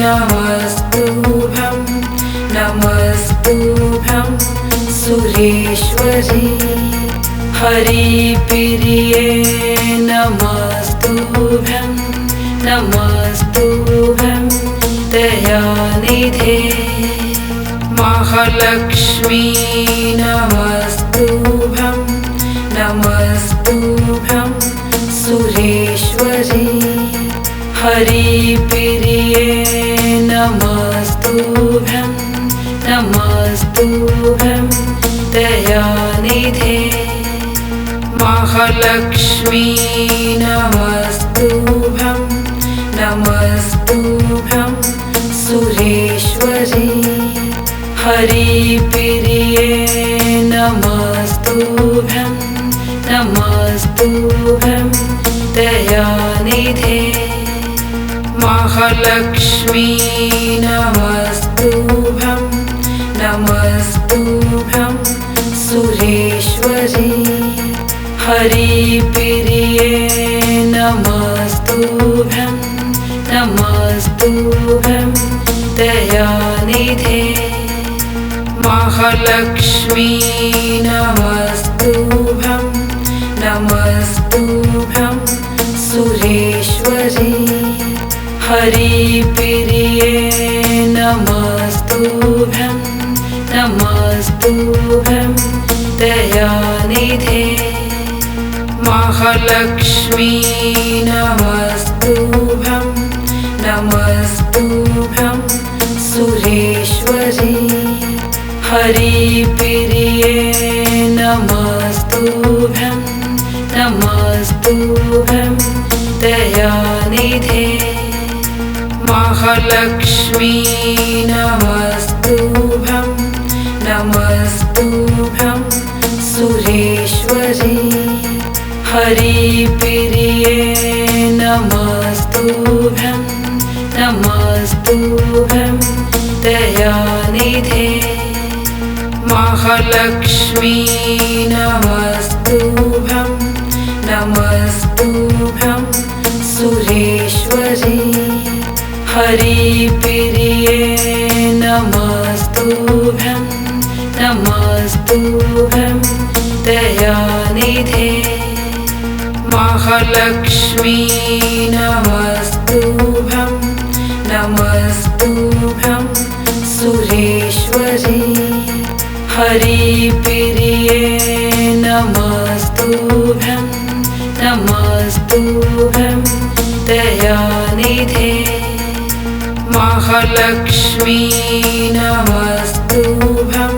नमस्तुभ्यं नमस्तुभ्यं सुरेश्वरी हरिप्रिये नमस्तुभ्यं नमस्तुभ्यं दयानिधे महालक्ष्मी नमस्तुभ्यं नमस्तुभ्यं सुरेश्वरी हरिप्रिये नमस्तुभ्यं नमस्तुभ्यं दयानिधे महालक्ष्मी नमस्तुभ्यं नमस्तुभ्यं सुरेश्वरी हरिप्रिये नमस्तुभ्यं नमस्तुभ्यं दयानिधे महालक्ष्मी नमस्तुभ्यं नमस्तुभ्यं सुरेश्वरी हरिप्रिये नमस्तुभ्यं नमस्तुभ्यं दयानिधे महालक्ष्मी नमस्तुभ्यं नमस्तुभ्यं सुरेश्वरी हरिप्रिये नमस्तुभ्यं नमस्तुभ्यं दयानिधे महालक्ष्मी नमस्तुभ्यं नमस्तुभ्यं सुरेश्वरी हरिप्रिये नमस्तुभ्यं नमस्तुभ्यं दयानिधे महालक्ष्मी नमस्तुभ्यं नमस्तुभ्यं सुरेश्वरी हरिप्रिये नमस्तुभ्यं नमस्तुभ्यं दयानिधे महालक्ष्मी नमस्तुभ्यं नमस्तुभ्यं सुरेश्वरी हरिप्रिये नमस्तुभ्यं नमस्तुभ्यं दयानिधे महालक्ष्मी नमस्तुभ्यं नमस्तुभ्यं सुरेश्वरी हरिप्रिये नमस्तुभ्यं नमस्तुभ्यं दयानिधे महालक्ष्मी नमस्तुभ्यं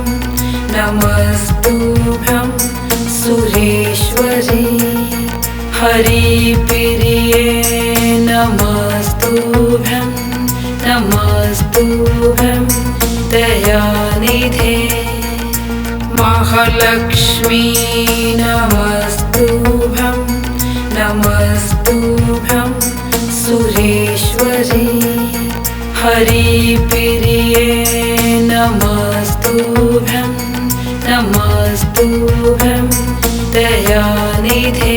नमस्तुभ्यं सुरेश्वरी हरिप्रिये नमस्तुभ्यं नमस्तुभ्यं दयानिधे महालक्ष्मी नमस्तुभ्यं नमस्तुभ्यं सुरेश्वरी हरिप्रिये नमस्तुभ्यं नमस्तुभ्यं दयानिधे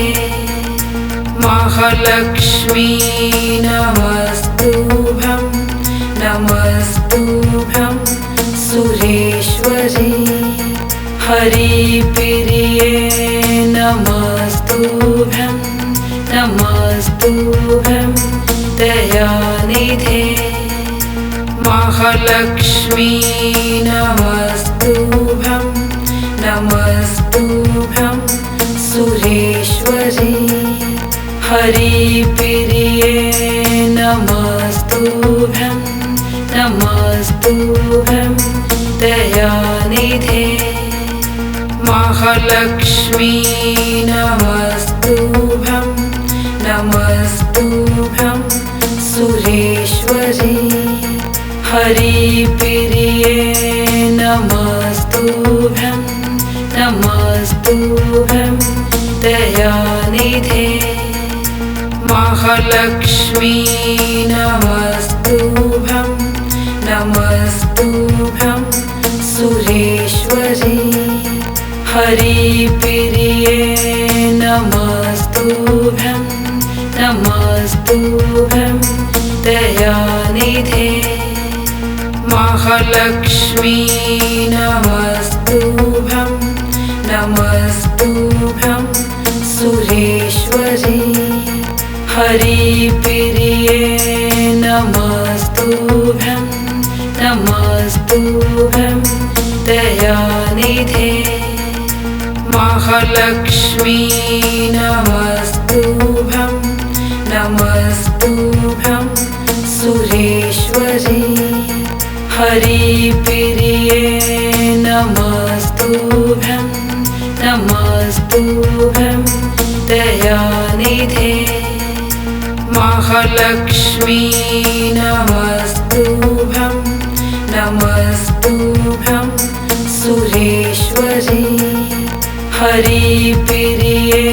महालक्ष्मी नमस्तुभ्यं नमस्तुभ्यं सुरेश्वरी हरिप्रिये नमस्तुभ्यं नमस्तुभ्यं दयानिधे महालक्ष्मी नमस्तुभ्यं नमस्तुभ्यं सुरेश्वरी हरिप्रिये नमस्तुभ्यं नमस्तुभ्यं दयानिधे महालक्ष्मी नमस्तुभ्यं नमस्तुभ्यं सुरेश्वरी हरिप्रिये नमस्तुभ्यं नमस्तुभ्यं दयानिधे महालक्ष्मी नमस्तुभ्यं नमस्तुभ्यं सुरेश्वरी हरिप्रिये नमस्तुभ्यं नमस्तुभ्यं दयानिधे महालक्ष्मी नमस्तुभ्यं नमस्तुभ्यं सुरेश्वरी हरिप्रिये नमस्तुभ्यं नमस्तुभ्यं दयानिधे महालक्ष्मी नमस्तुभ्यं नमस्तुभ्यं सुरेश्वरी हरिप्रिये नमस्तुभ्यं नमस्तुभ्यं दयानिधे महालक्ष्मी नमस्तुभ्यं नमस्तुभ्यं सुरेश्वरी हरिप्रिये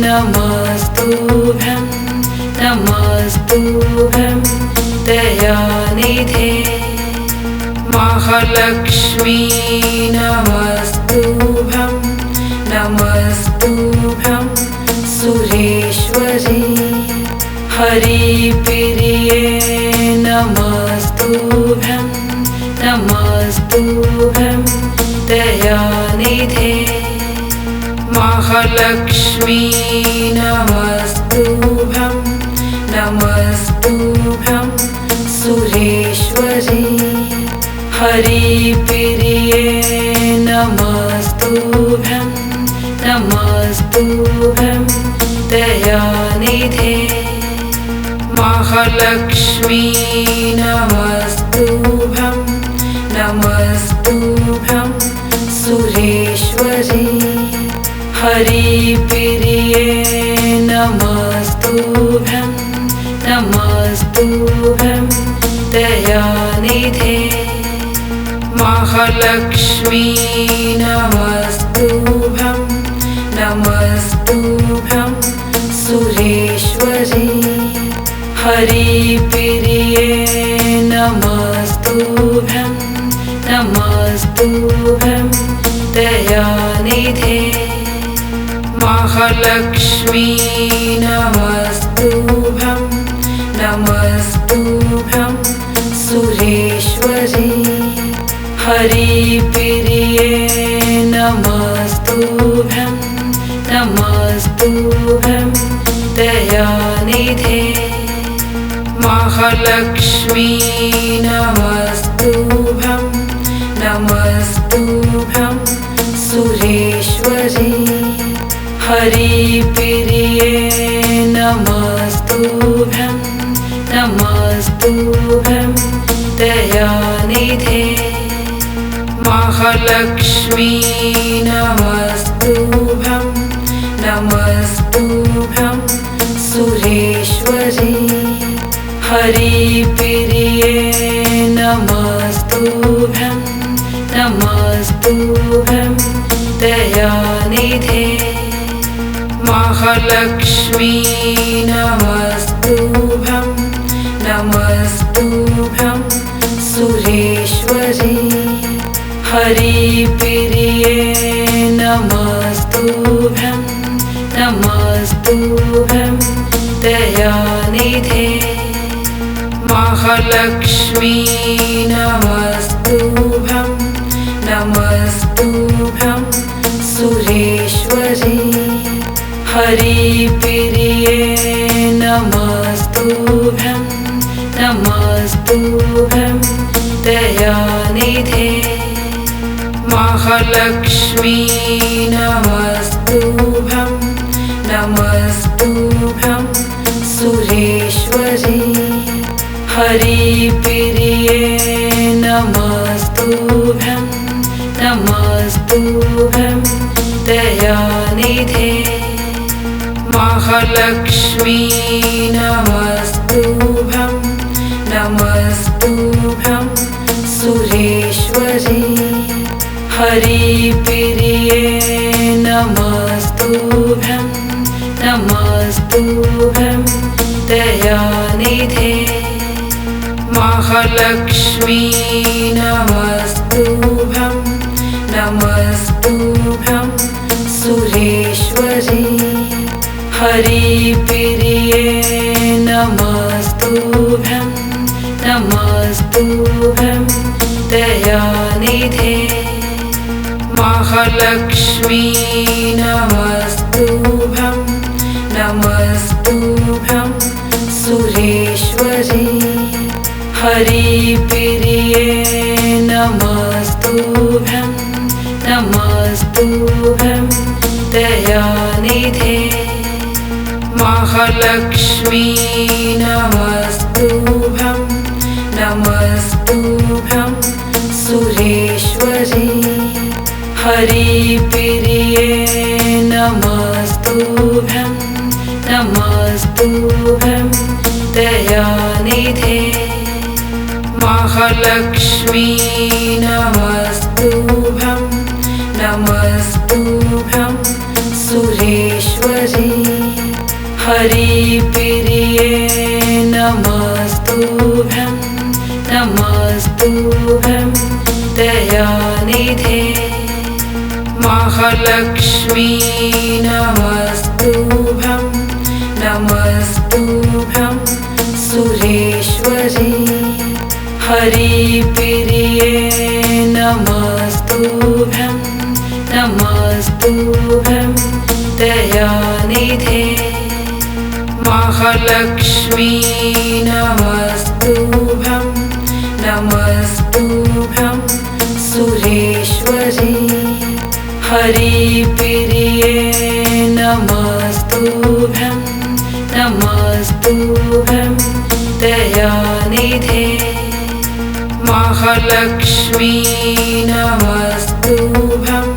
नमस्तुभ्यं नमस्तुभ्यं दयानिधे महालक्ष्मी नमस्तुभ्यं नमस्तुभ्यं सुरेश्वरी हरिप्रिये नमस्तुभ्यं नमस्तुभ्यं दयानिधे महालक्ष्मी नमस्तुभ्यं नमस्तुभ्यं सुरेश्वरी हरिप्रिये नमस्तुभ्यं नमस्तुभ्यं दयानिधे महालक्ष्मी नमस्तुभ्यं नमस्तुभ्यं सुरेश्वरी हरिप्रिये नमस्तुभ्यं नमस्तुभ्यं दयानिधे महालक्ष्मी नमस्तुभ्यं नमस्तुभ्यं सुरेश्वरी हरिप्रिये नमस्तुभ्यं नमस्तुभ्यं दयानिधे महालक्ष्मी नमस्तुभ्यं नमस्तुभ्यं सुरेश्वरी हरिप्रिये नमस्तुभ्यं नमस्तुभ्यं दयानिधे महालक्ष्मी नमस्तुभ्यं नमस्तुभ्यं सुरेश्वरी हरिप्रिये नमस्तुभ्यं नमस्तुभ्यं दयानिधे महालक्ष्मी नमस्तुभ्यं नमस्तुभ्यं सुरेश्वरी हरिप्रिये नमस्तुभ्यं नमस्तुभ्यं दयानिधे महालक्ष्मी नमस्तुभ्यं नमस्तुभ्यं सुरेश्वरी हरिप्रिये नमस्तुभ्यं नमस्तुभ्यं दयानिधे महालक्ष्मी नमस्तुभ्यं नमस्तुभ्यं सुरेश्वरी हरिप्रिये नमस्तुभ्यं नमस्तुभ्यं दयानिधे महालक्ष्मी नमस्तुभ्यं नमस्तुभ्यं सुरेश्वरी हरिप्रिये नमस्तुभ्यं नमस्तुभ्यं दयानिधे महालक्ष्मी नमस्तुभ्यं नमस्तुभ्यं सुरेश्वरी हरिप्रिये नमस्तुभ्यं नमस्तुभ्यं दयानिधे महालक्ष्मी नमस्तुभ्यं नमस्तुभ्यं सुरेश्वरी हरिप्रिये नमस्तुभ्यं नमस्तुभ्यं नमस्तुभ्यं दयानिधे महालक्ष्मी नमस्तुभ्यं नमस्तुभ्यं सुरेश्वरी हरिप्रिये नमस्तुभ्यं नमस्तुभ्यं दयानिधे महालक्ष्मी नमस्तुभ्यं नमस्तुभ्यं सुरेश्वरी हरिप्रिये नमस्तुभ्यं नमस्तुभ्यं दयानिधे महालक्ष्मी नमस्तुभ्यं नमस्तुभ्यं सुरेश्वरी हरिप्रिये नमस्तुभ्यं नमस्तुभ्यं दयानिधे महालक्ष्मी नमस्तुभ्यं नमस्तुभ्यं सुरेश्वरी हरिप्रिये नमस्तुभ्यं नमस्तुभ्यं दयानिधे महालक्ष्मी नमस्तुभ्यं नमस्तुभ्यं सुरेश्वरी हरिप्रिये नमस्तुभ्यं नमस्तुभ्यं दयानिधे महालक्ष्मी नमस्तुभ्यं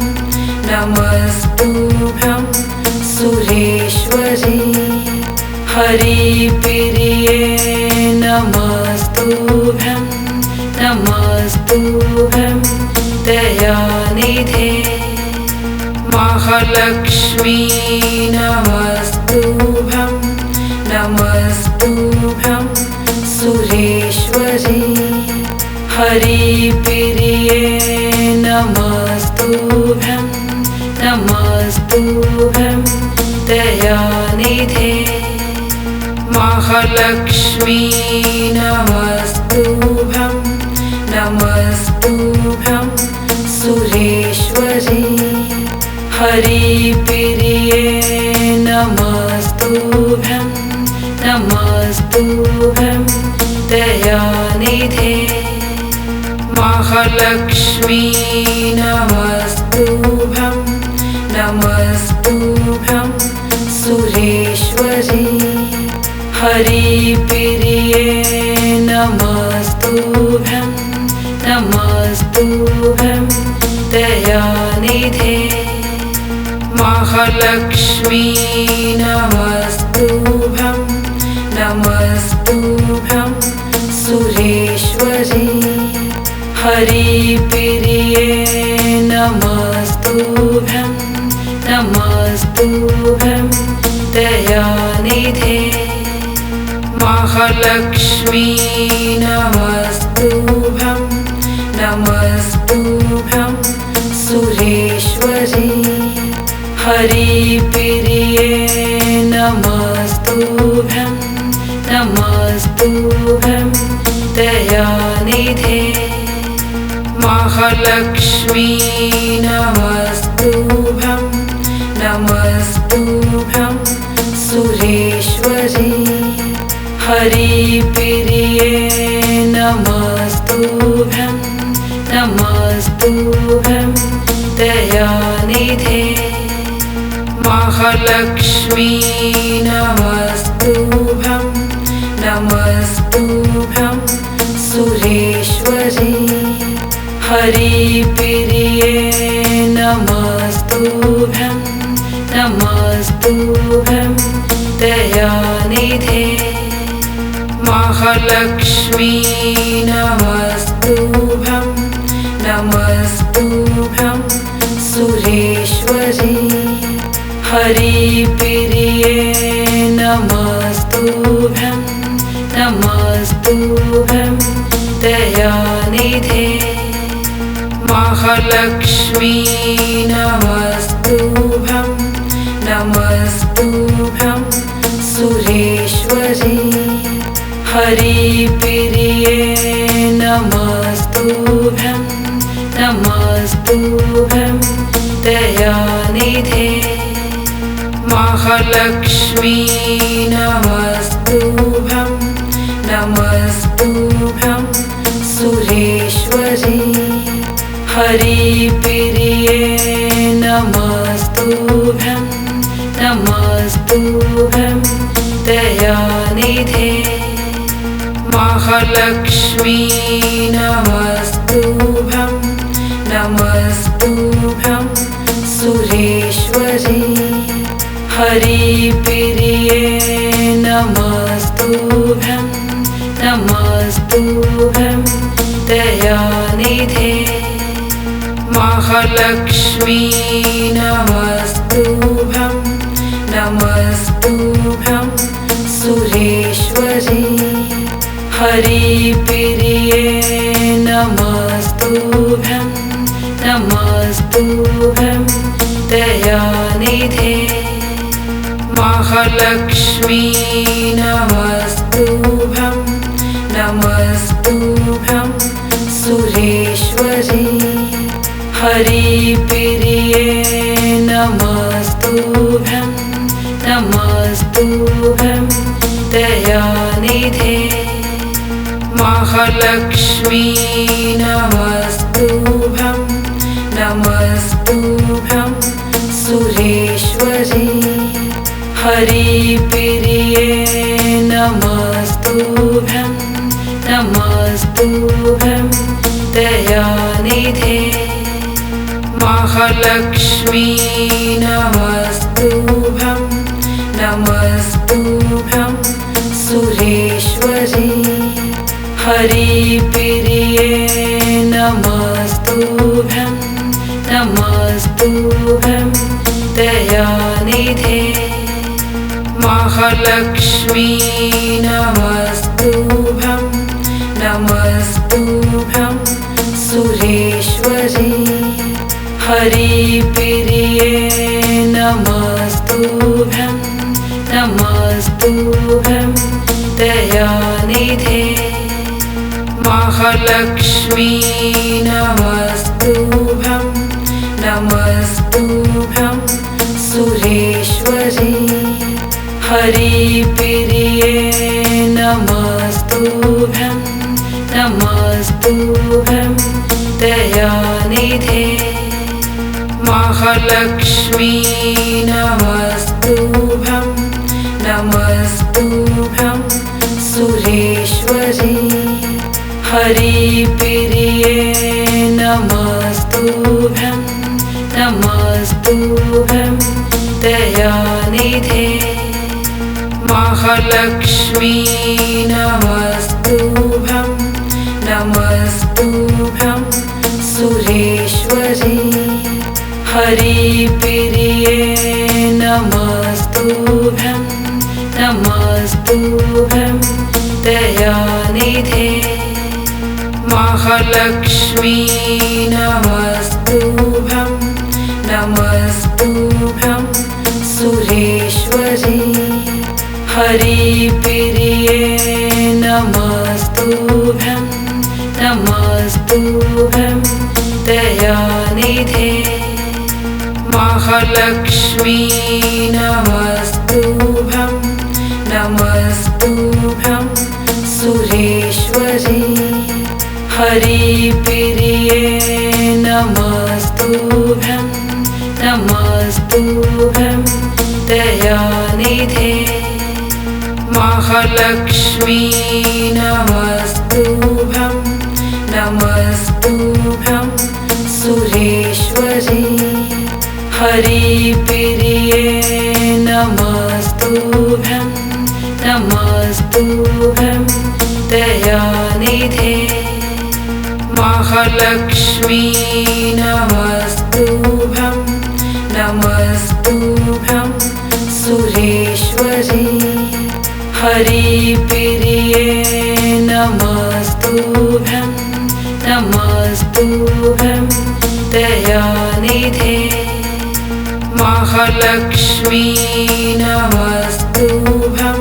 नमस्तुभ्यं सुरेश्वरी हरिप्रिये नमस्तुभ्यं नमस्तुभ्यं दयानिधे महालक्ष्मी नमस्तुभ्यं नमस्तुभ्यं सुरेश्वरी हरिप्रिये नमस्तुभ्यं नमस्तुभ्यं दयानिधे महालक्ष्मी नमस्तुभ्यं नमस्तुभ्यं सुरेश्वरी हरिप्रिये नमस्तुभ्यं नमस्तुभ्यं दयानिधे महालक्ष्मी नमस्तुभ्यं नमस्तुभ्यं सुरेश्वरी हरिप्रिये नमस्तुभ्यं नमस्तुभ्यं दयानिधे महालक्ष्मी नमस्तुभ्यं नमस्तुभ्यं सुरेश्वरी हरिप्रिये नमस्तुभ्यं नमस्तुभ्यं दयानिधे महालक्ष्मी नमस्तुभ्यं नमस्तुभ्यं सुरेश्वरी हरिप्रिये नमस्तुभ्यं नमस्तुभ्यं दयानिधे महालक्ष्मी नमस्तुभ्यं नमस्तुभ्यं सुरेश्वरी हरिप्रिये नमस्तुभ्यं नमस्तुभ्यं दयानिधे महालक्ष्मी नमस्तुभ्यं नमस्तुभ्यं सुरेश्वरी हरिप्रिये नमस्तुभ्यं नमस्तुभ्यं दयानिधे महालक्ष्मी नमस्तुभ्यं नमस्तुभ्यं सुरेश्वरी हरिप्रिये नमस्तुभ्यं नमस्तुभ्यं दयानिधे महालक्ष्मी नमस्तुभ्यं नमस्तुभ्यं सुरेश्वरी हरिप्रिये नमस्तुभ्यं नमस्तुभ्यं दयानिधे महालक्ष्मी नमस्तुभ्यं नमस्तुभ्यं सुरेश्वरी हरिप्रिये नमस्तुभ्यं नमस्तुभ्यं दयानिधे महालक्ष्मी नमस्तुभ्यं नमस्तुभ्यं सुरेश्वरी हरिप्रिये नमस्तुभ्यं नमस्तुभ्यं दयानिधे महालक्ष्मी नमस्तुभ्यं नमस्तुभ्यं सुरेश्वरी हरिप्रिये नमस्तुभ्यं नमस्तुभ्यं दयानिधे महालक्ष्मी नमस्तुभ्यं नमस्तुभ्यं सुरेश्वरी हरिप्रिये नमस्तुभ्यं नमस्तुभ्यं दयानिधे महालक्ष्मी नमस्तुभ्यं नमस्तुभ्यं सुरेश्वरी हरिप्रिये नमस्तुभ्यं नमस्तुभ्यं दयानिधे महालक्ष्मी नमस्तुभ्यं नमस्तुभ्यं सुरेश्वरी हरिप्रिये नमस्तुभ्यं नमस्तुभ्यं दयानिधे महालक्ष्मी नमस्तुभ्यं नमस्तुभ्यं सुरेश्वरी हरिप्रिये नमस्तुभ्यं नमस्तुभ्यं दयानिधे महालक्ष्मी नमस्तुभ्यं नमस्तुभ्यं सुरेश्वरी हरिप्रिये नमस्तुभ्यं नमस्तुभ्यं दयानिधे महालक्ष्मी नमस्तुभ्यं नमस्तुभ्यं सुरेश्वरी हरिप्रिये नमस्तुभ्यं नमस्तुभ्यं दयानिधे महालक्ष्मी नमस्तुभ्यं नमस्तुभ्यं सुरेश्वरी हरिप्रिये नमस्तुभ्यं नमस्तुभ्यं दयानिधे महालक्ष्मी नमस्तुभ्यं नमस्तुभ्यं सुरेश्वरी हरिप्रिये नमस्तुभ्यं नमस्तुभ्यं दयानिधे महालक्ष्मी नमस्तुभ्यं नमस्तुभ्यं सुरेश्वरी हरिप्रिये नमस्तुभ्यं नमस्तुभ्यं दयानिधे महालक्ष्मी नमस्तुभ्यं नमस्तुभ्यं सुरेश्वरी हरिप्रिये नमस्तुभ्यं नमस्तुभ्यं दयानिधे महालक्ष्मी नमस्तुभ्यं नमस्तुभ्यं सुरेश्वरी हरिप्रिये नमस्तुभ्यं नमस्तुभ्यं दयानिधे महालक्ष्मी नमस्तुभ्यं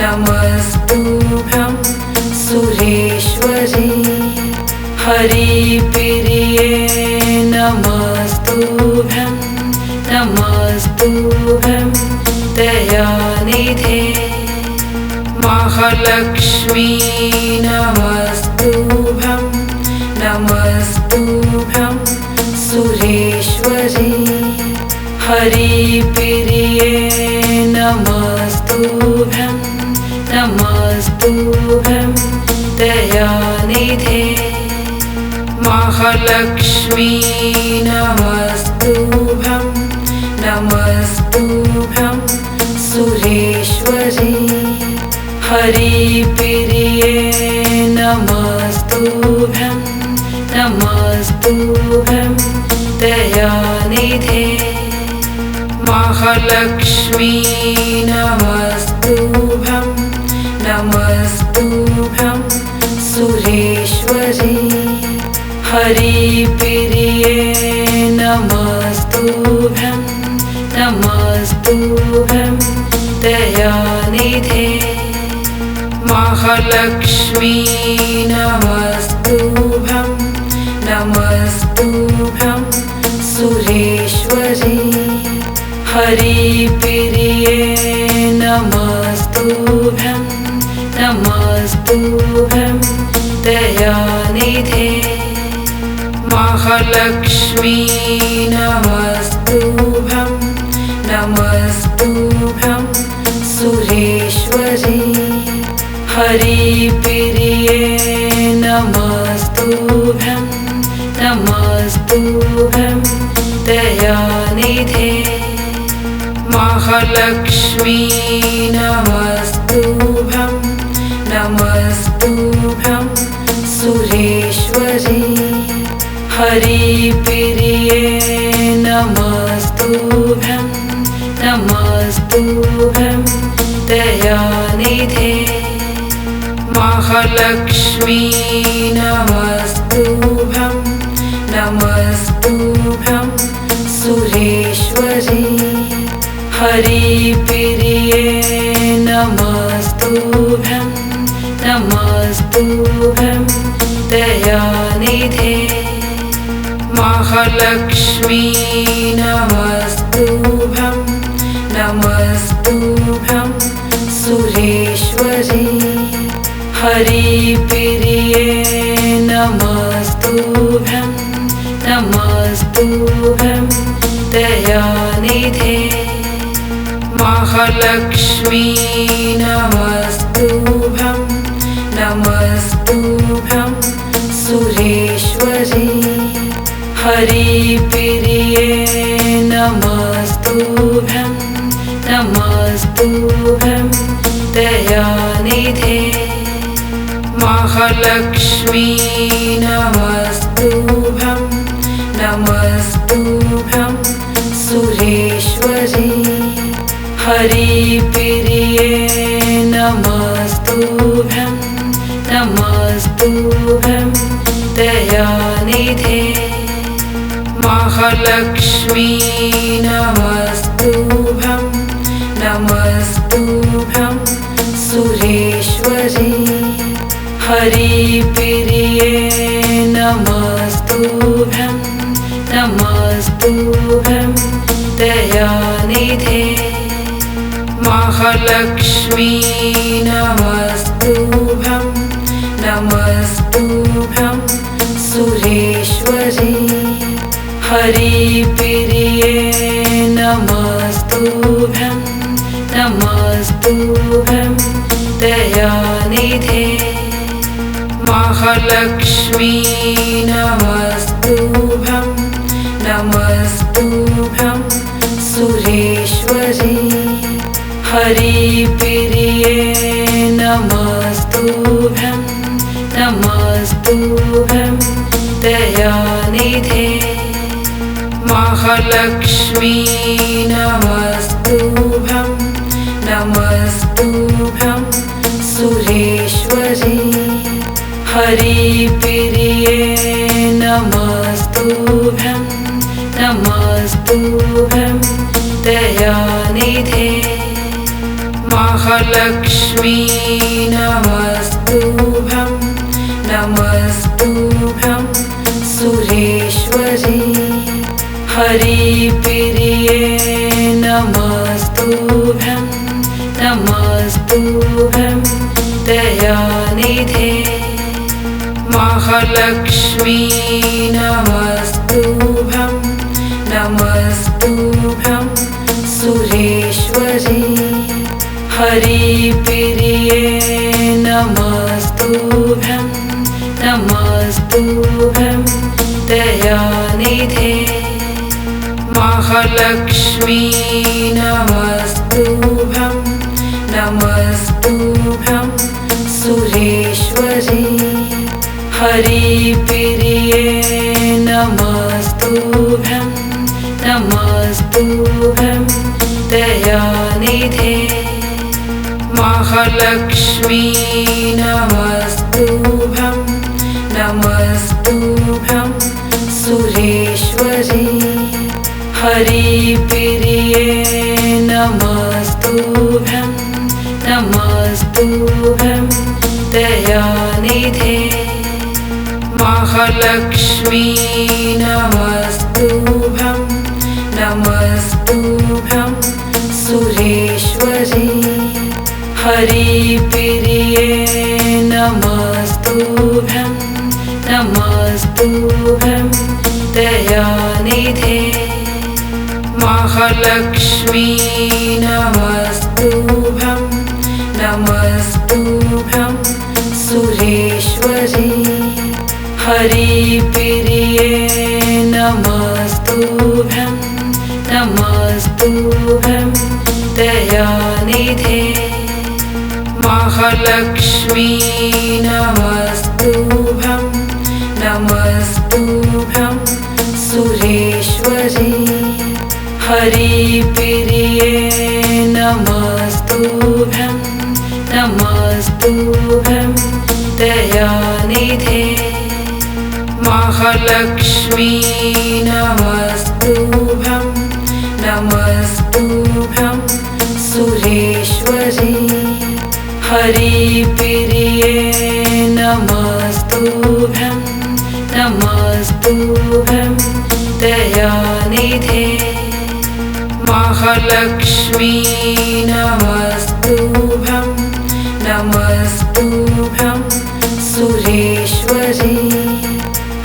नमस्तुभ्यं नमस्तुभ्यं नमस्तुभ्यं दयानिधे महालक्ष्मी नमस्तुभ्यं नमस्तुभ्यं सुरेश्वरी हरिप्रिये नमस्तुभ्यं नमस्तुभ्यं दयानिधे महालक्ष्मी नमस्तुभ्यं नमस्तुभ्यं सुरेश्वरी हरिप्रिये नमस्तुभ्यं नमस्तुभ्यं दयानिधे महालक्ष्मी नमस्तुभ्यं नमस्तुभ्यं सुरेश्वरी हरिप्रिये नमस्तुभ्यं नमस्तुभ्यं दयानिधे महालक्ष्मी नमस्तुभ्यं नमस्तुभ्यं सुरेश्वरी हरिप्रिये नमस्तुभ्यं नमस्तुभ्यं दयानिधे महालक्ष्मी नमस्तुभ्यं नमस्तुभ्यं सुरेश्वरी हरिप्रिये नमस्तुभ्यं नमस्तुभ्यं दयानिधे महालक्ष्मी नमस्तुभ्यं नमस्तुभ्यं सुरेश्वरी हरिप्रिये नमस्तुभ्यं नमस्तुभ्यं दयानिधे महालक्ष्मी नमस्तुभ्यं नमस्तुभ्यं सुरेश्वरी हरिप्रिये नमस्तुभ्यं नमस्तुभ्यं दयानिधे महालक्ष्मी नमस्तुभ्यं नमस्तुभ्यं सुरेश्वरी हरिप्रिये नमस्तुभ्यं नमस्तुभ्यं दयानिधे महालक्ष्मी नमस्तुभ्यं नमस्तुभ्यं सुरेश्वरी हरिप्रिये नमस्तुभ्यं नमस्तुभ्यं दयानिधे महालक्ष्मी नमस्तुभ्यं नमस्तुभ्यं सुरेश्वरी हरिप्रिये नमस्तुभ्यं नमस्तुभ्यं दयानिधे महालक्ष्मी नमस्तुभ्यं नमस्तुभ्यं सुरेश्वरी हरिप्रिये नमस्तुभ्यं नमस्तुभ्यं दयानिधे महालक्ष्मी नमस्तुभ्यं नमस्तुभ्यं सुरेश्वरी हरिप्रिये नमस्तुभ्यं नमस्तुभ्यं दयानिधे महालक्ष्मी नमस्तुभ्यं नमस्तुभ्यं सुरेश्वरी हरिप्रिये नमस्तुभ्यं नमस्तुभ्यं दयानिधे महालक्ष्मी नमस्तुभ्यं नमस्तुभ्यं सुरेश्वरी हरिप्रिये नमस्तुभ्यं नमस्तुभ्यं दयानिधे महालक्ष्मी नमस्तुभ्यं नमस्तुभ्यं सुरेश्वरी हरिप्रिये नमस्तुभ्यं नमस्तुभ्यं दयानिधे महालक्ष्मी नमस्तुभ्यं नमस्तुभ्यं सुरेश्वरी हरिप्रिये नमस्तुभ्यं नमस्तुभ्यं दयानिधे महालक्ष्मी नमस्तुभ्यं नमस्तुभ्यं सुरेश्वरी हरिप्रिये नमस्तुभ्यं नमस्तुभ्यं दयानिधे महालक्ष्मी नमस्तुभ्यं नमस्तुभ्यं सुरेश्वरी हरिप्रिये नमस्तुभ्यं नमस्तुभ्यं दयानिधे महालक्ष्मी नमस्तुभ्यं नमस्तुभ्यं सुरेश्वरी हरिप्रिये नमस्तुभ्यं नमस्तुभ्यं दयानिधे महालक्ष्मी नमस्तुभ्यं नमस्तुभ्यं सुरेश्वरी हरिप्रिये नमस्तुभ्यं नमस्तुभ्यं दयानिधे महालक्ष्मी नमस्तुभ्यं नमस्तुभ्यं सुरेश्वरी हरिप्रिये नमस्तुभ्यं नमस्तुभ्यं दयानिधे महालक्ष्मी नमस्तुभ्यं नमस्तुभ्यं सुरेश्वरी हरिप्रिये नमस्तुभ्यं नमस्तुभ्यं दयानिधे महालक्ष्मी नमस्तुभ्यं नमस्तुभ्यं सुरेश्वरी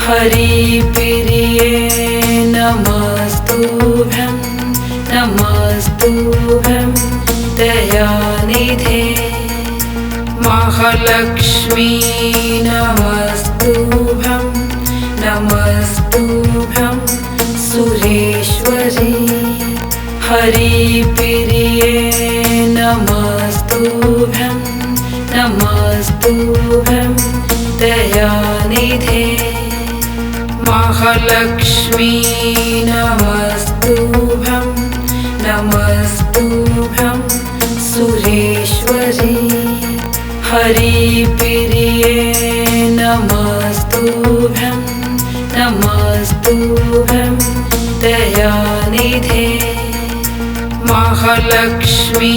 हरिप्रिये नमस्तुभ्यं नमस्तुभ्यं दयानिधे महालक्ष्मी नमस्तुभ्यं नमस्तुभ्यं सुरेश्वरी हरिप्रिये नमस्तुभ्यं नमस्तुभ्यं दयानिधे महालक्ष्मी नमस्तुभ्यं नमस्तुभ्यं सुरेश्वरी हरिप्रिये नमस्तुभ्यं नमस्तुभ्यं दयानिधे महालक्ष्मी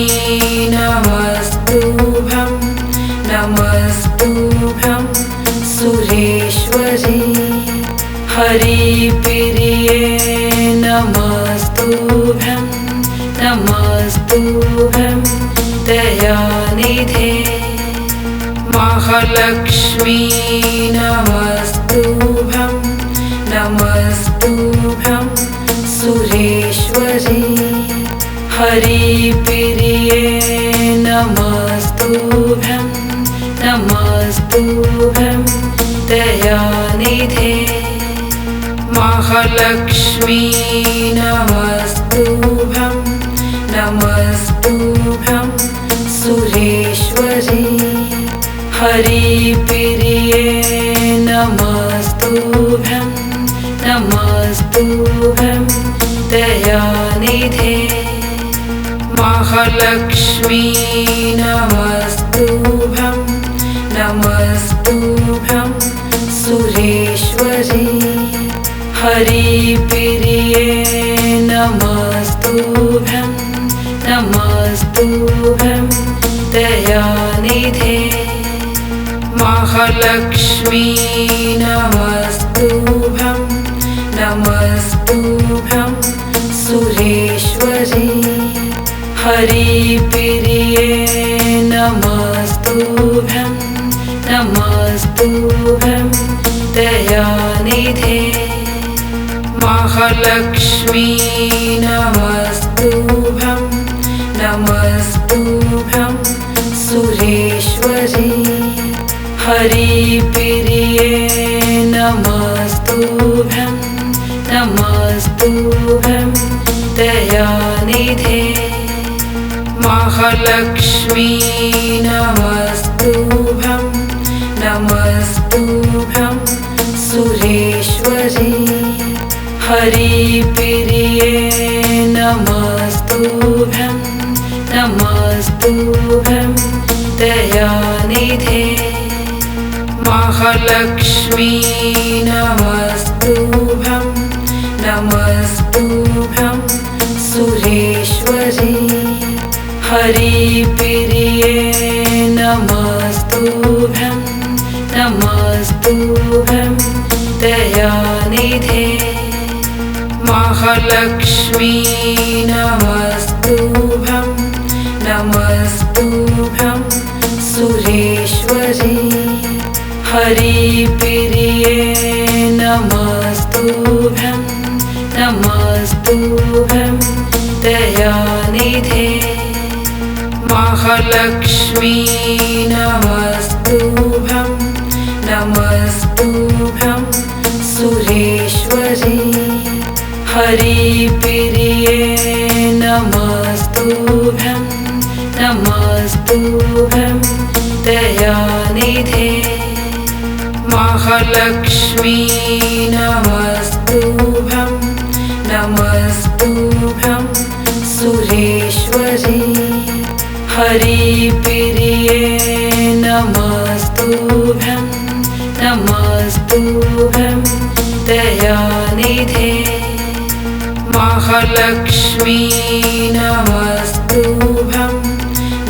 नमस्तुभ्यं नमस्तुभ्यं सुरेश्वरी हरिप्रिये नमस्तुभ्यं नमस्तुभ्यं दयानिधे महालक्ष्मी नमस्तुभ्यं नमस्तुभ्यं सुरेश्वरी हरिप्रिये नमस्तुभ्यं नमस्तुभ्यं दयानिधे महालक्ष्मी नमस्तुभ्यं नमस्तुभ्यं सुरेश्वरी हरिप्रिये नमस्तुभ्यं नमस्तुभ्यं दयानिधे महालक्ष्मी नमस्तुभ्यं नमस्तुभ्यं सुरेश्वरी हरिप्रिये नमस्तुभ्यं नमस्तुभ्यं दयानिधे महालक्ष्मी नमस्तुभ्यं नमस्तुभ्यं सुरेश्वरी हरिप्रिये नमस्तुभ्यं नमस्तुभ्यं दयानिधे महालक्ष्मी नमस्तुभ्यं नमस्तुभ्यं सुरेश्वरी हरिप्रिये नमस्तुभ्यं नमस्तुभ्यं दयानिधे महालक्ष्मी नमस्तुभ्यं नमस्तुभ्यं सुरेश्वरी हरिप्रिये नमस्तुभ्यं नमस्तुभ्यं दयानिधे महालक्ष्मी नमस्तुभ्यं नमस्तुभ्यं सुरेश्वरी हरिप्रिये नमस्तुभ्यं नमस्तुभ्यं दयानिधे महालक्ष्मी नमस्तुभ्यं नमस्तुभ्यं सुरेश्वरी हरिप्रिये नमस्तुभ्यं नमस्तुभ्यं दयानिधे महालक्ष्मी नमस्तुभ्यं नमस्तुभ्यं सुरेश्वरी हरिप्रिये नमस्तुभ्यं नमस्तुभ्यं दयानिधे महालक्ष्मी नमस्तुभ्यं नमस्तुभ्यं सुरेश्वरी हरिप्रिये नमस्तुभ्यं नमस्तुभ्यं दयानिधे महालक्ष्मी नमस्तुभ्यं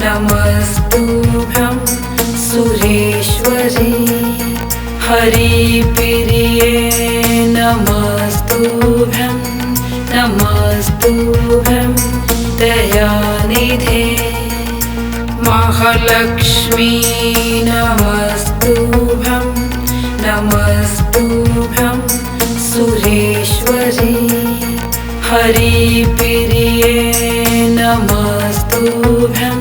नमस्तुभ्यं सुरेश्वरी हरिप्रिये नमस्तुभ्यं नमस्तुभ्यं दयानिधे महालक्ष्मी नमस्तुभ्यं नमस्तुभ्यं सुरेश्वरी हरिप्रिये नमस्तुभ्यं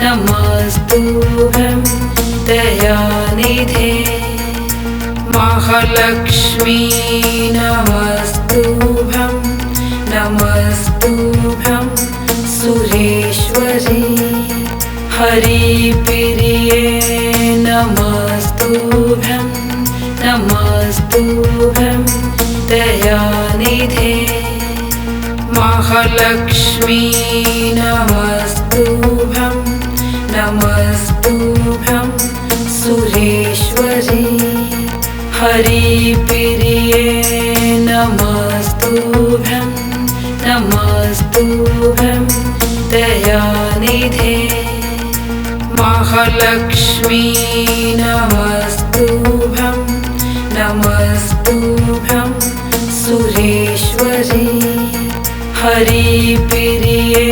नमस्तुभ्यं दयानिधे महालक्ष्मी नमस्तुभ्यं नमस्तुभ्यं सुरेश्वरी हरिप्रिये नमस्तुभ्यं नमस्तुभ्यं दयानिधे महालक्ष्मी नमस्तुभ्यं नमस्तुभ्यं सुरेश्वरी हरिप्रिये नमस्तुभ्यं नमस्तुभ्यं दयानिधे महालक्ष्मी नमस्तुभ्यं नमस्तुभ्यं सुरेश्वरी हरिप्रिये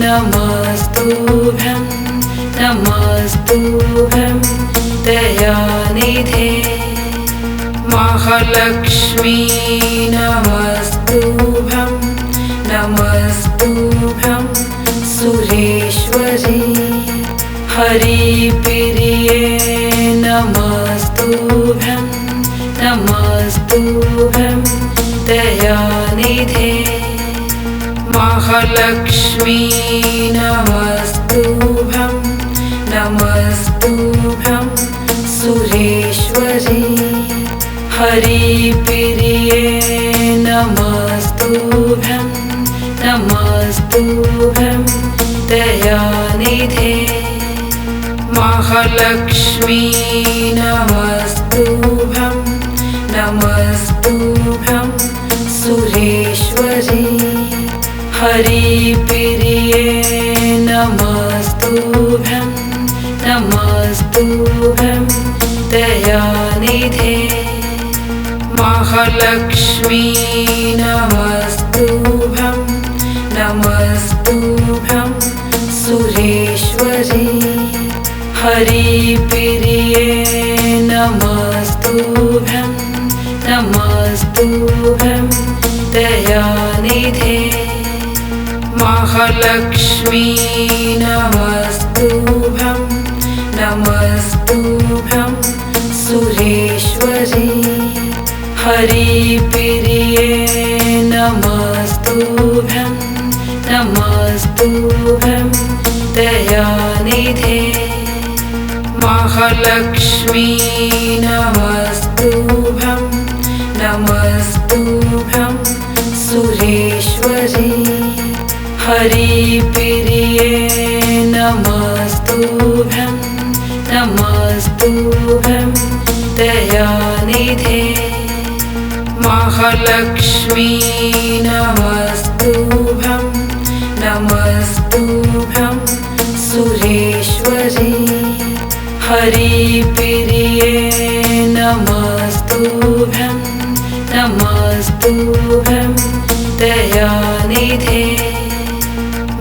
नमस्तुभ्यं नमस्तुभ्यं दयानिधे महालक्ष्मी नमस्तुभ्यं नमस्तुभ्यं सुरेश्वरी हरिप्रिये नमस्तुभ्यं नमस्तुभ्यं दयानिधे महालक्ष्मी नमस्तुभ्यं नमस्तुभ्यं सुरेश्वरी हरिप्रिये नमस्तुभ्यं नमस्तुभ्यं दयानिधे महालक्ष्मी नमस्तुभ्यं नमस्तुभ्यं सुरेश्वरी हरिप्रिये नमस्तुभ्यं नमस्तुभ्यं दयानिधे महालक्ष्मी नमस्तुभ्यं नमस्तुभ्यं सुरेश्वरी हरिप्रिये नमस्तुभ्यं नमस्तुभ्यं दयानिधे महालक्ष्मी नमस्तुभ्यं नमस्तुभ्यं सुरेश्वरी हरिप्रिये नमस्तुभ्यं नमस्तुभ्यं दयानिधे महालक्ष्मी नमस्तुभ्यं नमस्तुभ्यं सुरेश्वरी हरिप्रिये नमस्तुभ्यं नमस्तुभ्यं दयानिधे महालक्ष्मी नमस्तुभ्यं नमस्तुभ्यं सुरेश्वरी हरिप्रिये नमस्तुभ्यं नमस्तुभ्यं दयानिधे।